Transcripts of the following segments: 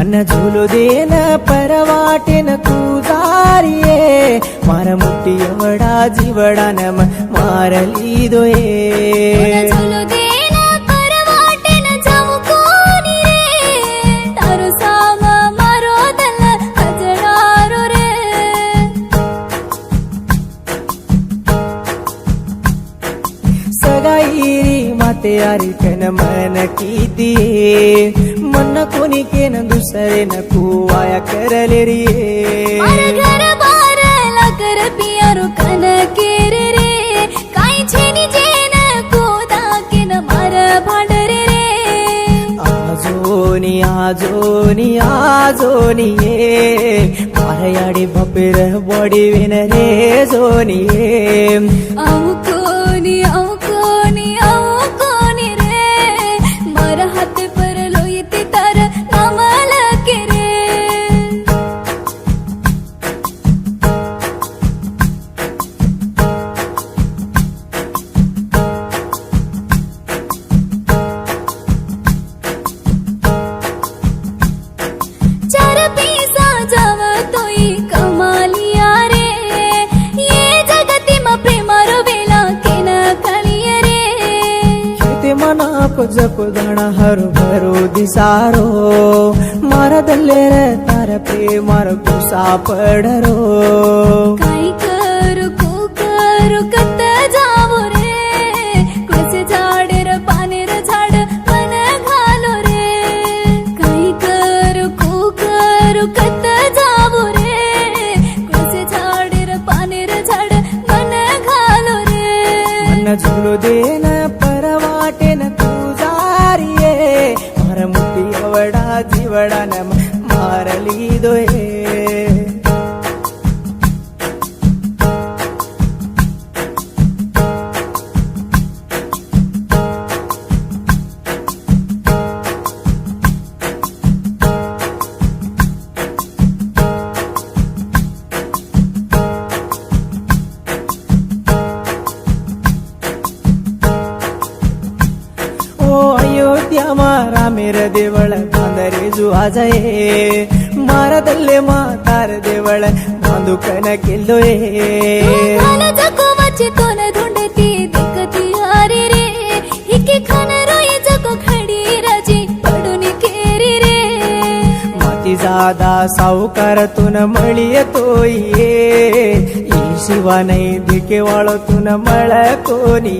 मन झूलो देन परवाटेन तू दारिये मारा मुट्टी एवढा जीवडान मारली दोये तयारी कन मन कीती मन कोणी केन दुसरे न कुवाया करले रे घर बार लकर पियारो कन केरे रे काही छेनी जेन कोदा केन मार भांडरे रे आजोनी आजोनी आजोनी ये मारयाडी बपेर बॉडी वेन रे जोनी औ कोनी हाथ पर लोईते तार नामाला के रे चार पैसा जाव तोई कमालिया रे ये जगती मा प्रेमारो वेला केन कलिया रे मना को जको दाणा हरो भरो दिसारो मारा दल्ले रे तार प्रेमार कुसा पडरो काय करू कत जावो रे कसे झाडेर पानेर झाड मन घालो रे काय करू कत जावो रे कसे झाडेर पानेर झाड मन घालो रे मन झुलो देन परवाटेन मारा मुट्टी एवढा जीवडान मारली दोये रामेर देवळ बांधरे जुआजये मारदल्ले मातार देवळ बांधुकन केलोय मला जको वचे तोन धुंडती दिकती हरी रे हिके खान रोय जको खडी राजी पडून केरी रे माती जादा सावकारातून मळी येतोय शिवा नाही दिके वाळतून मळ कोणी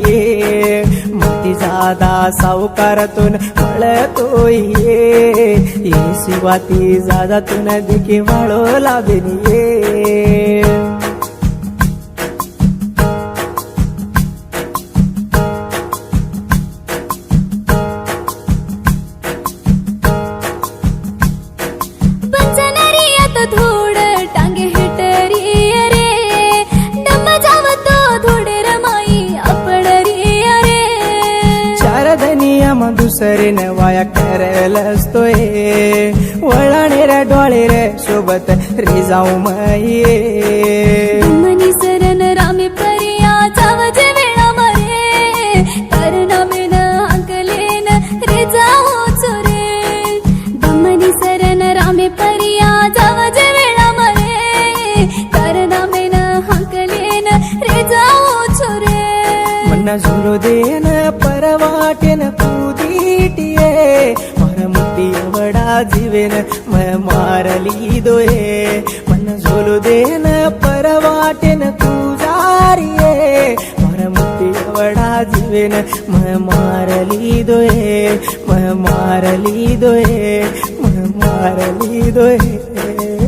माती जादा सावकारातून मळतोय शिवा ती जादातून दिके वाळो लाभेनी धूड टांगे हेटरी रे दम जावतो धूडे रमाई आपडरी रे चार धनिया मग दुसरे न वाया करलस्तोय वळाणे रे डोळे रे सोबत रे जाऊ माये मनी सरन रामे परिया जावजे वेळा मरे करना मेन अंकलेन रे जाऊ चोरे दमनी सरन रामे परिया जावजे वेळा मरे करना मेन अंकलेन रे जाऊ चोरे मन झुलो देन परवाटेन कुदीटिये मारा मुट्टी एवढा जीवेन मारली दोये मन झुलो देन परवाटेन तुझारिये मारा मुट्टी एवढा जीवेन मारली दोये मारली दोये मारली दोये